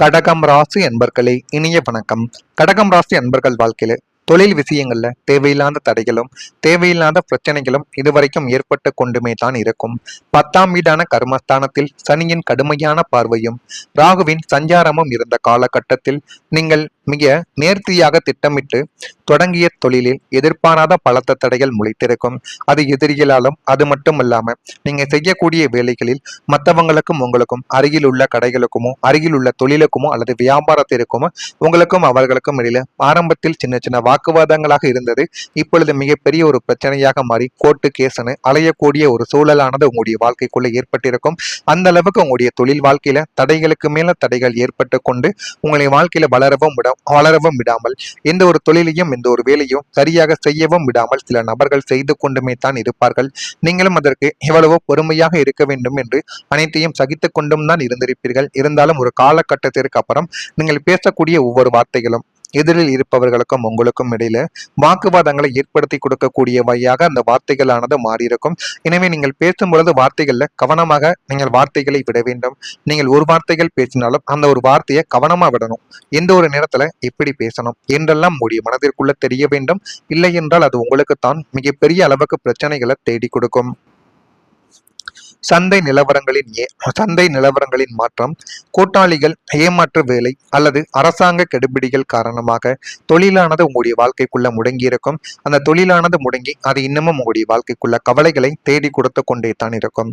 கடகம் ராசி அன்பர்களே, இனிய வணக்கம். கடகம் ராசி அன்பர்கள் வாழ்க்கையில தொழில் விஷயங்கள்ல தேவையில்லாத தடைகளும் தேவையில்லாத பிரச்சனைகளும் இதுவரைக்கும் ஏற்பட்டு கொண்டுமே தான் இருக்கும். 10ஆம் வீடான கர்மஸ்தானத்தில் சனியின் கடுமையான பார்வையும் ராகுவின் சஞ்சாரமும் இருந்த காலகட்டத்தில் நீங்கள் மிக நேர்த்தியாக திட்டமிட்டு தொடங்கிய தொழிலில் எதிர்பாராத பலத்த தடைகள் முளைத்திருக்கும். அது எதிரிகளாலும், அது மட்டும் இல்லாம நீங்க செய்யக்கூடிய வேலைகளில் மற்றவங்களுக்கும் உங்களுக்கும் அருகில் உள்ள கடைகளுக்குமோ அருகில் உள்ள தொழிலுக்குமோ அல்லது வியாபாரத்திற்குமோ உங்களுக்கும் அவர்களுக்கும் இடையில ஆரம்பத்தில் சின்ன சின்ன வாக்குவாதங்களாக இருந்தது. இப்பொழுது மிகப்பெரிய ஒரு பிரச்சனையாக மாறி கோர்ட்டு கேஸ்னு அலையக்கூடிய ஒரு சூழலானது உங்களுடைய வாழ்க்கைக்குள்ள ஏற்பட்டிருக்கும். அந்த அளவுக்கு உங்களுடைய தொழில் வாழ்க்கையில தடைகளுக்கு மேல தடைகள் ஏற்பட்டு கொண்டு உங்களுடைய வாழ்க்கையில வளரவும் விடாமல் எந்த ஒரு தொழிலையும் எந்த ஒரு வேலையும் சரியாக செய்யவும் விடாமல் சில நபர்கள் செய்து கொண்டுமே தான் இருப்பார்கள். நீங்களும் அதற்கு எவ்வளவோ பொறுமையாக இருக்க வேண்டும் என்று அனைத்தையும் சகித்துக் கொண்டும் தான் இருந்திருப்பீர்கள். இருந்தாலும் ஒரு காலகட்டத்திற்கு அப்புறம் நீங்கள் பேசக்கூடிய ஒவ்வொரு வார்த்தைகளும் எதிரில் இருப்பவர்களுக்கும் உங்களுக்கும் இடையில வாக்குவாதங்களை ஏற்படுத்தி கொடுக்கக்கூடியவையாக அந்த வார்த்தைகளானது மாறியிருக்கும். எனவே நீங்கள் பேசும்பொழுது வார்த்தைகள்ல கவனமாக நீங்கள் வார்த்தைகளை விட வேண்டும். நீங்கள் ஒரு வார்த்தைகள் பேசினாலும் அந்த ஒரு வார்த்தையை கவனமா விடணும். எந்த ஒரு நேரத்துல எப்படி பேசணும் என்றெல்லாம் உங்களுடைய மனதிற்குள்ள தெரிய வேண்டும். இல்லை என்றால் அது உங்களுக்குத்தான் மிகப்பெரிய அளவுக்கு பிரச்சனைகளை தேடி கொடுக்கும். சந்தை நிலவரங்களின் மாற்றம், கூட்டாளிகள் ஏமாற்று வேலை அல்லது அரசாங்க கெடுபிடிகள் காரணமாக தொழிலானது உங்களுடைய வாழ்க்கைக்குள்ள முடங்கியிருக்கும். அந்த தொழிலானது முடங்கி அது இன்னமும் உங்களுடைய வாழ்க்கைக்குள்ள கவலைகளை தேடி கொடுத்து கொண்டே தான் இருக்கும்.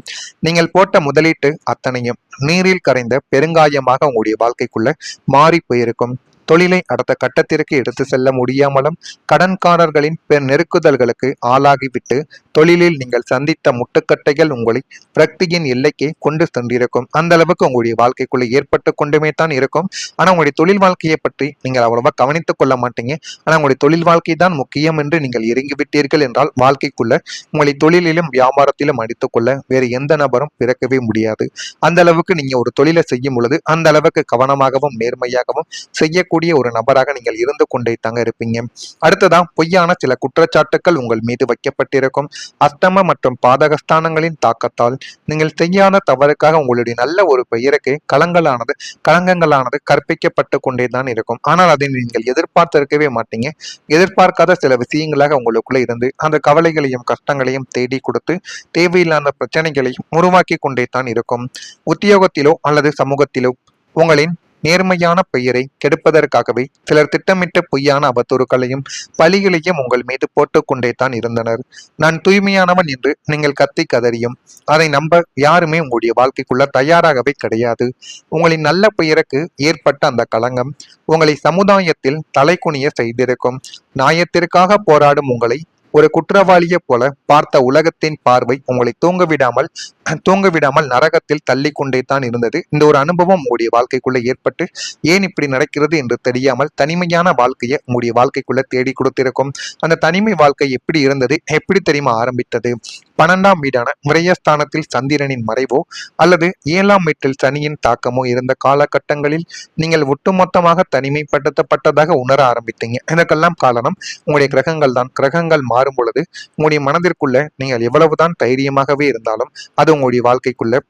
நீங்கள் போட்ட முதலீட்டு அத்தனையும் நீரில் கரைந்த பெருங்காயமாக உங்களுடைய வாழ்க்கைக்குள்ள மாறி போயிருக்கும். தொழிலை அடுத்த கட்டத்திற்கு எடுத்து செல்ல முடியாமலும் கடன்காரர்களின் நெருக்குதல்களுக்கு ஆளாகிவிட்டு தொழிலில் நீங்கள் சந்தித்த முட்டுக்கட்டைகள் உங்களை பிரக்தியின் எல்லைக்கு கொண்டு சென்றிருக்கும். அந்த அளவுக்கு உங்களுடைய வாழ்க்கைக்குள்ள ஏற்பட்டு கொண்டுமே தான் இருக்கும். ஆனா உங்களுடைய தொழில் வாழ்க்கையை பற்றி நீங்கள் அவ்வளவா கவனித்துக் கொள்ள மாட்டீங்க. ஆனா உங்களுடைய தொழில் வாழ்க்கை தான் முக்கியம் என்று நீங்கள் இறங்கிவிட்டீர்கள் என்றால் வாழ்க்கைக்குள்ள உங்களை தொழிலிலும் வியாபாரத்திலும் அடித்துக் கொள்ள வேறு எந்த நபரும் பிறக்கவே முடியாது. அந்த அளவுக்கு நீங்க ஒரு தொழிலை செய்யும் பொழுது அந்த அளவுக்கு கவனமாகவும் நேர்மையாகவும் செய்யக்கூடிய ஒரு நபராக நீங்கள் இருந்து கொண்டே தாங்க இருப்பீங்க. அடுத்ததான் பொய்யான சில குற்றச்சாட்டுகள் உங்கள் மீது வைக்கப்பட்டிருக்கும். அஷ்டம மற்றும் பாதகஸ்தானங்களின் தாக்கத்தால் நீங்கள் செய்யாத தவறுக்காக உங்களுடைய நல்ல ஒரு பெயருக்கு களங்கங்களானது கற்பிக்கப்பட்டு கொண்டே தான் இருக்கும். ஆனால் அதை நீங்கள் எதிர்பார்த்திருக்கவே மாட்டீங்க. எதிர்பார்க்காத சில விஷயங்களாக உங்களுக்குள்ள இருந்து அந்த கவலைகளையும் கஷ்டங்களையும் தேடி கொடுத்து தேவையில்லாத பிரச்சனைகளையும் உருவாக்கி கொண்டே தான் இருக்கும். உத்தியோகத்திலோ அல்லது சமூகத்திலோ உங்களின் நேர்மையான பெயரை கெடுப்பதற்காகவே சிலர் திட்டமிட்ட பொய்யான அவதூறுகளையும் பழிகளையும் உங்கள் மீது போட்டுக்கொண்டே தான் இருந்தனர். நான் தூய்மையானவன் என்று நீங்கள் கத்தி கதறியும் அதை நம்ப யாருமே உங்களுடைய வாழ்க்கைக்குள்ள தயாராகவே கிடையாது. உங்களின் நல்ல பெயருக்கு ஏற்பட்ட அந்த களங்கம் உங்களை சமுதாயத்தில் தலைக்குனிய செய்திருக்கும். நியாயத்திற்காக போராடும் உங்களை ஒரு குற்றவாளியை போல பார்த்த உலகத்தின் பார்வை உங்களை தூங்க விடாமல் நரகத்தில் தள்ளி கொண்டே தான் இருந்தது. இந்த ஒரு அனுபவம் உங்களுடைய வாழ்க்கைக்குள்ள ஏற்பட்டு ஏன் இப்படி நடக்கிறது என்று தெரியாமல் தனிமையான வாழ்க்கையை உங்களுடைய வாழ்க்கைக்குள்ள தேடி கொடுத்திருக்கும். அந்த தனிமை வாழ்க்கை எப்படி இருந்தது, எப்படி தெரியுமா ஆரம்பித்தது? 12ஆம் வீடான விரயஸ்தானத்தில் சந்திரனின் மறைவோ அல்லது 7ஆம் வீட்டில் சனியின் தாக்கமோ இருந்த காலகட்டங்களில் நீங்கள் ஒட்டுமொத்தமாக தனிமைப்படுத்தப்பட்டதாக உணர ஆரம்பித்தீங்க. இதற்கெல்லாம் காரணம் உங்களுடைய கிரகங்கள் தான். கிரகங்கள் மாறும் பொழுது உங்களுடைய மனதிற்குள்ள நீங்கள் எவ்வளவுதான் தைரியமாகவே இருந்தாலும் அது உங்களுடைய வாழ்க்கைக்குள்ள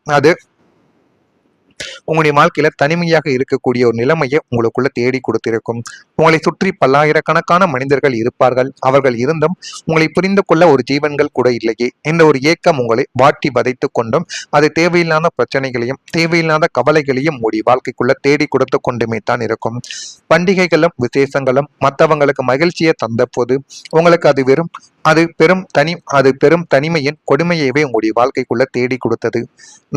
உங்களுடைய வாழ்க்கையில தனிமையாக இருக்கக்கூடிய ஒரு நிலைமையை உங்களுக்குள்ள தேடி கொடுத்திருக்கும். உங்களை சுற்றி பல்லாயிரக்கணக்கான மனிதர்கள் இருப்பார்கள். அவர்கள் இருந்தும் உங்களை புரிந்து கொள்ள ஒரு ஜீவன்கள் கூட இல்லையே என்ற ஒரு ஏக்கம் உங்களை வாட்டி வதைத்து கொண்டும் அது தேவையில்லாத பிரச்சனைகளையும் தேவையில்லாத கவலைகளையும் உங்களுடைய வாழ்க்கைக்குள்ள தேடி கொடுத்து கொண்டுமே தான் இருக்கும். பண்டிகைகளும் விசேஷங்களும் மற்றவங்களுக்கு மகிழ்ச்சியை தந்த போது உங்களுக்கு அது பெரும் தனிமையின் கொடுமையவே உங்களுடைய வாழ்க்கைக்குள்ள தேடி கொடுத்தது.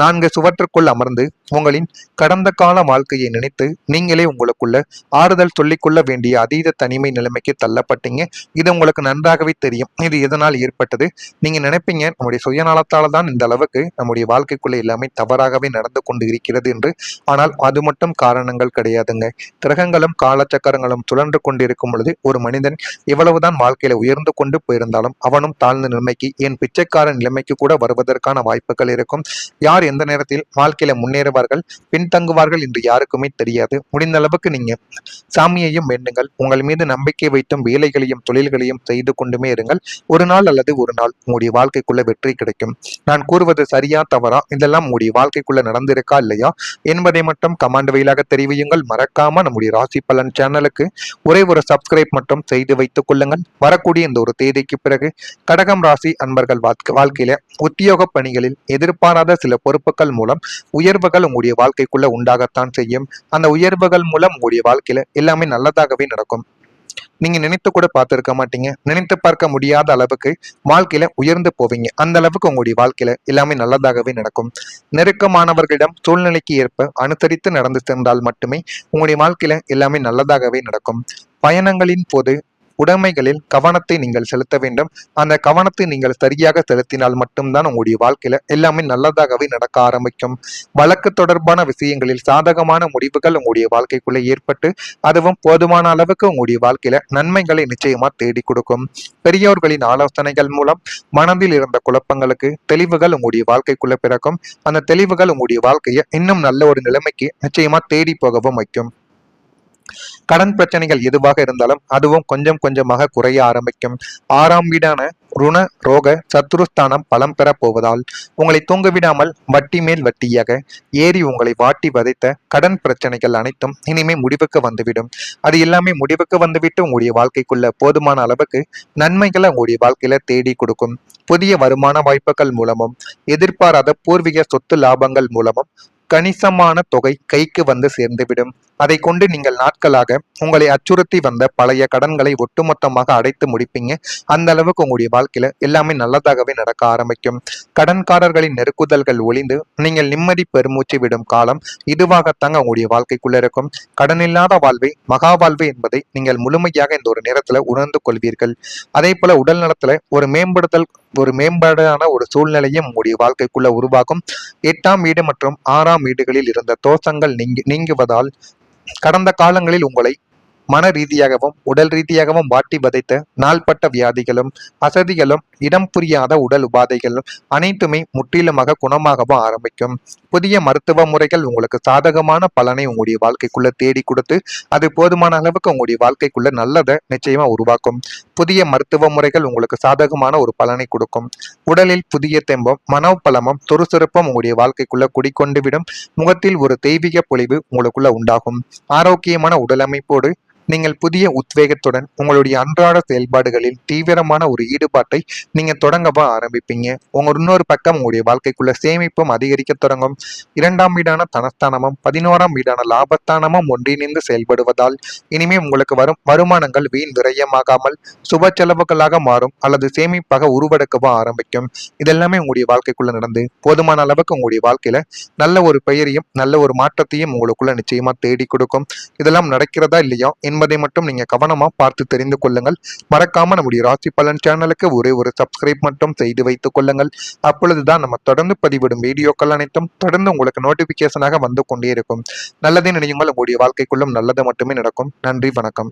4 சுவற்றுக்குள் அமர்ந்து உங்களின் கடந்த கால வாழ்க்கையை நினைத்து நீங்களே உங்களுக்குள்ள ஆறுதல் சொல்லிக்கொள்ள வேண்டிய அதீத தனிமை நிலைமைக்கு தள்ளப்பட்டீங்க. இது உங்களுக்கு நன்றாகவே தெரியும். இது எதனால் ஏற்பட்டது? நீங்க நினைப்பீங்க நம்முடைய சுயநலத்தால தான் இந்த அளவுக்கு நம்முடைய வாழ்க்கைக்குள்ள எல்லாமே தவறாகவே நடந்து கொண்டு இருக்கிறது என்று. ஆனால் அது மட்டும் காரணங்கள் கிடையாதுங்க. கிரகங்களும் காலச்சக்கரங்களும் சுழன்று கொண்டிருக்கும் பொழுது ஒரு மனிதன் எவ்வளவுதான் வாழ்க்கையில உயர்ந்து கொண்டு போயிருந்தாலும் இருந்தாலும் அவனும் தாழ்ந்த நிலைமைக்கு, ஏன் பிச்சைக்கார நிலைமைக்கு கூட வருவதற்கான வாய்ப்புகள் இருக்கும். யார் எந்த நேரத்தில் வாழ்க்கையில முன்னேறுவார்கள், பின்தங்குவார்கள் என்று யாருக்குமே தெரியாது. முடிந்த அளவுக்கு நீங்க சாமியையும் வேண்டுங்கள். உங்கள் மீது நம்பிக்கை வைத்தும் வேலைகளையும் தொழில்களையும் செய்து கொண்டுமே இருங்கள். ஒரு நாள் அல்லது ஒரு நாள் உங்களுடைய வாழ்க்கைக்குள்ள வெற்றி கிடைக்கும். நான் கூறுவது சரியா தவறா, இதெல்லாம் உங்களுடைய வாழ்க்கைக்குள்ள நடந்திருக்கா இல்லையா என்பதை மட்டும் கமெண்ட் வழியாக தெரிவியுங்கள். மறக்காம நம்முடைய ராசி பலன் சேனலுக்கு ஒரே ஒரு சப்ஸ்கிரைப் மட்டும் செய்து வைத்துக் கொள்ளுங்கள். வரக்கூடிய இந்த ஒரு தேதிக்கு பிறகு கடகம் ராசி அன்பர்கள் வாழ்க்கையில உத்தியோக பணிகளில் எதிர்பாராத சில பொறுப்புகள் மூலம் உயர்வுகள் உங்களுடைய வாழ்க்கைக்குள்ள உண்டாகத்தான் செய்யும். அந்த உயர்வுகள் மூலம் உங்களுடைய வாழ்க்கையில எல்லாமே நல்லதாகவே நடக்கும். நீங்க நினைத்து கூட பார்த்திருக்க மாட்டீங்க. நினைத்து பார்க்க முடியாத அளவுக்கு வாழ்க்கையில உயர்ந்து போவீங்க. அந்த அளவுக்கு உங்களுடைய வாழ்க்கையில எல்லாமே நல்லதாகவே நடக்கும். நெருக்கமானவர்களிடம் சூழ்நிலைக்கு ஏற்ப அனுசரித்து நடந்து சென்றால் மட்டுமே உங்களுடைய வாழ்க்கையில எல்லாமே நல்லதாகவே நடக்கும். பயணங்களின் போது உடைமைகளில் கவனத்தை நீங்கள் செலுத்த வேண்டும். அந்த கவனத்தை நீங்கள் சரியாக செலுத்தினால் மட்டும்தான் உங்களுடைய வாழ்க்கையில எல்லாமே நல்லதாகவே நடக்க ஆரம்பிக்கும். வழக்கு தொடர்பான விஷயங்களில் சாதகமான முடிவுகள் உங்களுடைய வாழ்க்கைக்குள்ள ஏற்பட்டு அதுவும் போதுமான அளவுக்கு உங்களுடைய வாழ்க்கையில நன்மைகளை நிச்சயமா தேடி கொடுக்கும். பெரியோர்களின் ஆலோசனைகள் மூலம் மனதில் இருந்த குழப்பங்களுக்கு தெளிவுகள் உங்களுடைய வாழ்க்கைக்குள்ள பிறக்கும். அந்த தெளிவுகள் உங்களுடைய வாழ்க்கையை இன்னும் நல்ல ஒரு நிலைமைக்கு நிச்சயமா தேடி போகவும் வைக்கும். கடன் பிரச்சனைகள் எதுவாக இருந்தாலும் அதுவும் கொஞ்சம் கொஞ்சமாக குறைய ஆரம்பிக்கும். 6ஆம் வீடான ருண ரோக சத்துருஸ்தானம் பலம் பெற போவதால் உங்களை தூங்க விடாமல் வட்டி மேல் வட்டியாக ஏறி உங்களை வாட்டி வதைத்த கடன் பிரச்சனைகள் அனைத்தும் இனிமே முடிவுக்கு வந்துவிடும். அது எல்லாமே முடிவுக்கு வந்துவிட்டு உங்களுடைய வாழ்க்கைக்குள்ள போதுமான அளவுக்கு நன்மைகளை உங்களுடைய வாழ்க்கையில தேடி கொடுக்கும். புதிய வருமான வாய்ப்புகள் மூலமும் எதிர்பாராத பூர்வீக சொத்து லாபங்கள் மூலமும் கணிசமான தொகை கைக்கு வந்து சேர்ந்துவிடும். அதை கொண்டு நீங்கள் நாட்களாக உங்களை அச்சுறுத்தி வந்த பழைய கடன்களை ஒட்டுமொத்தமாக அடைத்து முடிப்பீங்க. அந்த அளவுக்கு உங்களுடைய வாழ்க்கையில எல்லாமே நல்லதாகவே நடக்க ஆரம்பிக்கும். கடன்காரர்களின் நெருக்குதல்கள் ஒளிந்து நீங்கள் நிம்மதி பெருமூச்சு விடும் காலம் இதுவாகத்தாங்க உங்களுடைய வாழ்க்கைக்குள்ள இருக்கும். கடனில்லாத வாழ்வை மகா வாழ்வு என்பதை நீங்கள் முழுமையாக இந்த ஒரு நேரத்துல உணர்ந்து கொள்வீர்கள். அதே போல உடல் நலத்துல ஒரு மேம்பாடான ஒரு சூழ்நிலையும் உங்களுடைய வாழ்க்கைக்குள்ள உருவாகும். 8ஆம் வீடு மற்றும் 6ஆம் வீடுகளில் இருந்த தோஷங்கள் நீங்குவதால் கடந்த காலங்களில் உங்களை மன ரீதியாகவும் உடல் ரீதியாகவும் வாட்டி வதைத்த நாள்பட்ட வியாதிகளும் அசதிகளும் இடம் புரியாத உடல் உபாதைகளும் அனைத்துமே முற்றிலுமாக குணமாகவும் ஆரம்பிக்கும். புதிய மருத்துவ முறைகள் உங்களுக்கு சாதகமான பலனை உங்களுடைய வாழ்க்கைக்குள்ள தேடி கொடுத்து அது போதுமான அளவுக்கு உங்களுடைய வாழ்க்கைக்குள்ள நல்லதை நிச்சயமா உருவாக்கும். புதிய மருத்துவ முறைகள் உங்களுக்கு சாதகமான ஒரு பலனை கொடுக்கும். உடலில் புதிய தெம்பம் மனோபலமும் சுறுசுறுப்பும் உங்களுடைய வாழ்க்கைக்குள்ள குடிக்கொண்டு விடும். முகத்தில் ஒரு தெய்வீக பொலிவு உங்களுக்குள்ள உண்டாகும். ஆரோக்கியமான உடல் அமைப்போடு நீங்கள் புதிய உத்வேகத்துடன் உங்களுடைய அன்றாட செயல்பாடுகளில் தீவிரமான ஒரு ஈடுபாட்டை நீங்க தொடங்கவா ஆரம்பிப்பீங்க. இன்னொரு பக்கம் உங்களுடைய வாழ்க்கைக்குள்ள சேமிப்பும் அதிகரிக்க தொடங்கும். 2ஆம் வீடான தனஸ்தானமும் 11ஆம் வீடான லாபஸ்தானமும் ஒன்றிணைந்து செயல்படுவதால் இனிமே உங்களுக்கு வரும் வருமானங்கள் வீண் விரயமாகாமல் சுப செலவுகளாக மாறும் அல்லது சேமிப்பாக உருவெடுக்கவா ஆரம்பிக்கும். இதெல்லாமே உங்களுடைய வாழ்க்கைக்குள்ள நடந்து போதுமான அளவுக்கு உங்களுடைய வாழ்க்கையில நல்ல ஒரு பெயரையும் நல்ல ஒரு மாற்றத்தையும் உங்களுக்குள்ள நிச்சயமா தேடி கொடுக்கும். இதெல்லாம் நடக்கிறதா இல்லையா என்பதை மட்டும் நீங்க கவனமா பார்த்து தெரிந்து கொள்ளுங்கள். மறக்காம நம்முடைய ராசி பலன் சேனலுக்கு ஒரே ஒரு சப்ஸ்கிரைப் மட்டும் செய்து வைத்துக் கொள்ளுங்கள். அப்பொழுதுதான் நம்ம தொடர்ந்து பதிவிடும் வீடியோக்கள் அனைத்தும் தொடர்ந்து உங்களுக்கு நோட்டிபிகேஷனாக வந்து கொண்டே இருக்கும். நல்லதே நினையுங்கள், உங்களுடைய வாழ்க்கைக்குள்ளும் நல்லது மட்டுமே நடக்கும். நன்றி, வணக்கம்.